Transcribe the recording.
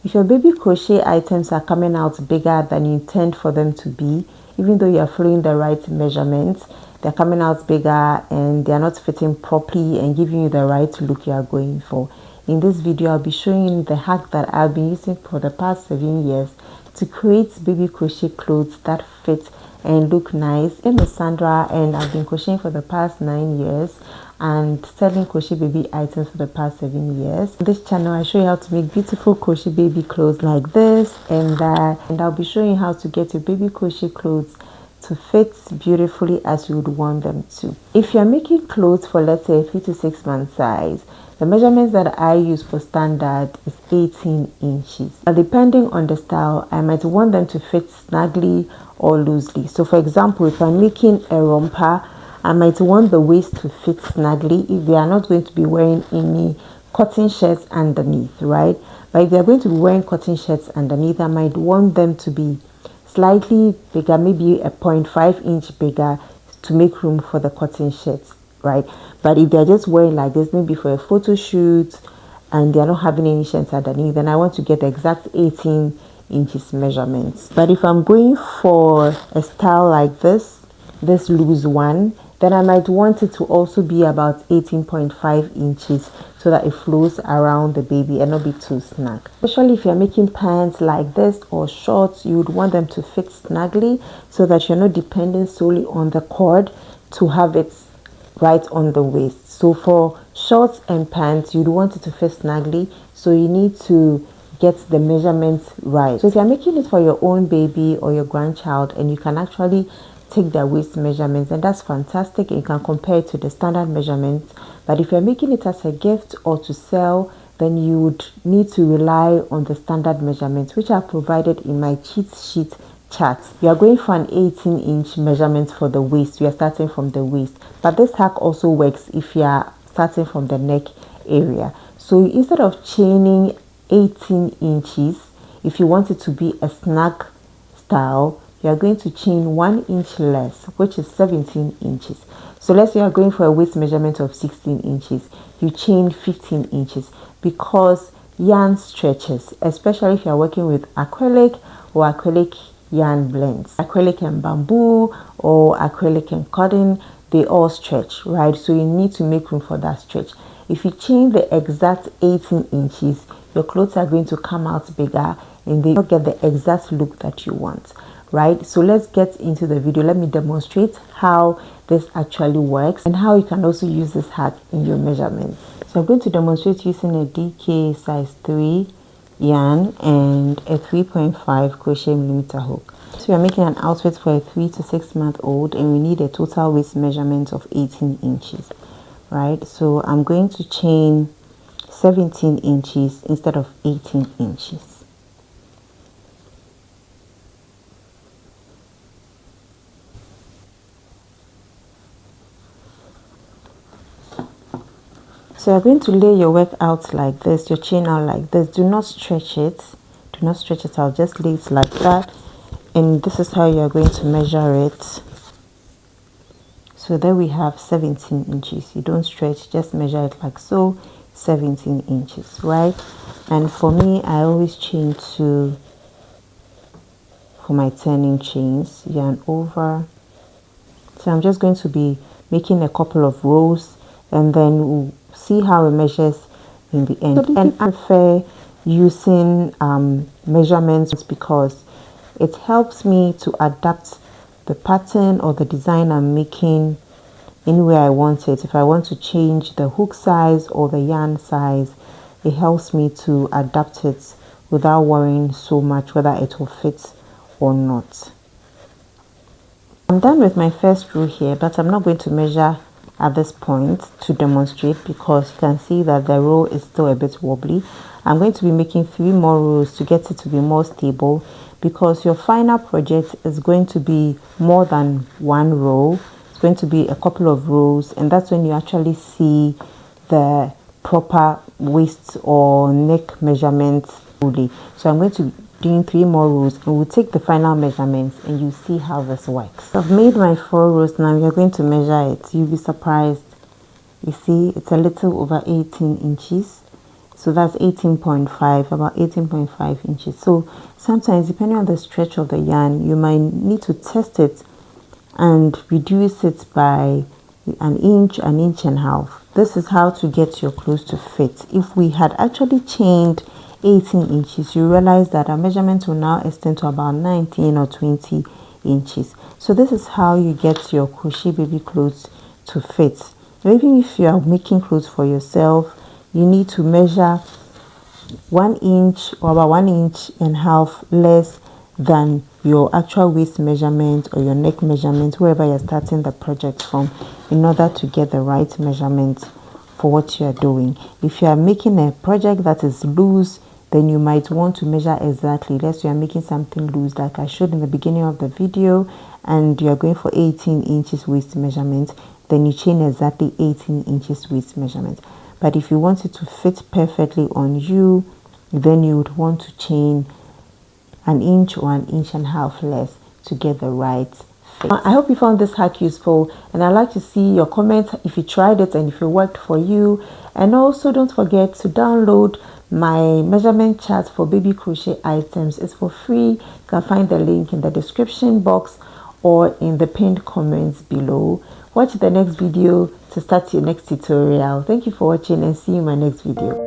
If your baby crochet items are coming out bigger than you intend for them to be, even though you're following the right measurements, they're coming out bigger and they're not fitting properly and giving you the right look you are going for. In this video, I'll be showing you the hack that I've been using for the past 7 years to create baby crochet clothes that fit and look nice. My name is Sandra and I've been crocheting for the past 9 years and selling crochet baby items for the past 7 years. On this channel, I show you how to make beautiful crochet baby clothes like this and that, and I'll be showing you how to get your baby crochet clothes to fit beautifully as you would want them to. If you're making clothes for, let's say, a 3 to 6 month size, the measurements that I use for standard is 18 inches. But depending on the style, I might want them to fit snugly or loosely. So for example, if I'm making a romper, I might want the waist to fit snugly if they are not going to be wearing any cotton shirts underneath, right? But if they're going to be wearing cotton shirts underneath, I might want them to be slightly bigger, maybe a 0.5 inch bigger to make room for the cotton shirts, right? But if they're just wearing like this, maybe for a photo shoot and they're not having any shirts underneath, then I want to get the exact 18 inches measurements. But if I'm going for a style like this loose one, then I might want it to also be about 18.5 inches so that it flows around the baby and not be too snug. Especially if you're making pants like this or shorts, you would want them to fit snugly so that you're not depending solely on the cord to have it right on the waist. So for shorts and pants, you'd want it to fit snugly, so you need to get the measurements right. So if you're making it for your own baby or your grandchild and you can actually take their waist measurements, and that's fantastic, and you can compare it to the standard measurements. But if you're making it as a gift or to sell, then you would need to rely on the standard measurements, which are provided in my cheat sheet chart. We are going for an 18-inch measurement for the waist. We are starting from the waist, but this hack also works if you are starting from the neck area. So instead of chaining 18 inches, if you want it to be a snug style, you are going to chain 1 inch less, which is 17 inches. So let's say you are going for a waist measurement of 16 inches, you chain 15 inches because yarn stretches, especially if you are working with acrylic or acrylic yarn blends. Acrylic and bamboo or acrylic and cotton, they all stretch, right? So you need to make room for that stretch. If you chain the exact 18 inches, your clothes are going to come out bigger and they will get the exact look that you want, right? So let's get into the video. Let me demonstrate how this actually works and how you can also use this hack in your measurements. So I'm going to demonstrate using a DK size 3 yarn and a 3.5 crochet millimeter hook. So we're making an outfit for a 3 to 6 month old and we need a total waist measurement of 18 inches, right? So I'm going to chain 17 inches instead of 18 inches. So you're going to lay your work out like this, your chain out like this. Do not stretch it. Do not stretch it out. Just lay it like that. And this is how you're going to measure it. So there we have 17 inches. You don't stretch, just measure it like so, 17 inches, right? And for me, I always chain 2 for my turning chains, yarn over. So I'm just going to be making a couple of rows and then we'll see how it measures in the end. And I prefer using measurements because it helps me to adapt the pattern or the design I'm making anywhere I want it. If I want to change the hook size or the yarn size, it helps me to adapt it without worrying so much whether it will fit or not. I'm done with my first row here, but I'm not going to measure at this point to demonstrate because you can see that the row is still a bit wobbly. I'm going to be making 3 more rows to get it to be more stable because your final project is going to be more than 1 row. It's going to be a couple of rows, and that's when you actually see the proper waist or neck measurements fully. So I'm going to be doing 3 more rows and we'll take the final measurements and you see how this works. So I've made my 4 rows now. We're going to measure it. You'll be surprised. You see it's a little over 18 inches So that's 18.5, about 18.5 inches. So sometimes, depending on the stretch of the yarn, you might need to test it and reduce it by an inch and a half. This is how to get your clothes to fit. If we had actually chained 18 inches, you realize that our measurement will now extend to about 19 or 20 inches. So this is how you get your crochet baby clothes to fit. Even if you are making clothes for yourself, you need to measure 1 inch or about 1.5 inches less than your actual waist measurement or your neck measurement, wherever you're starting the project from, in order to get the right measurement for what you are doing. If you are making a project that is loose, then you might want to measure exactly. Let's say you are making something loose like I showed in the beginning of the video, and you are going for 18 inches waist measurement, then you chain exactly 18 inches waist measurement. But if you want it to fit perfectly on you, then you would want to chain 1 inch or 1.5 inches less to get the right fit. I hope you found this hack useful, and I'd like to see your comments if you tried it and if it worked for you. And also don't forget to download my measurement chart for baby crochet items. It's for free. You can find the link in the description box or in the pinned comments below. Watch the next video to start your next tutorial. Thank you for watching, and see you in my next video.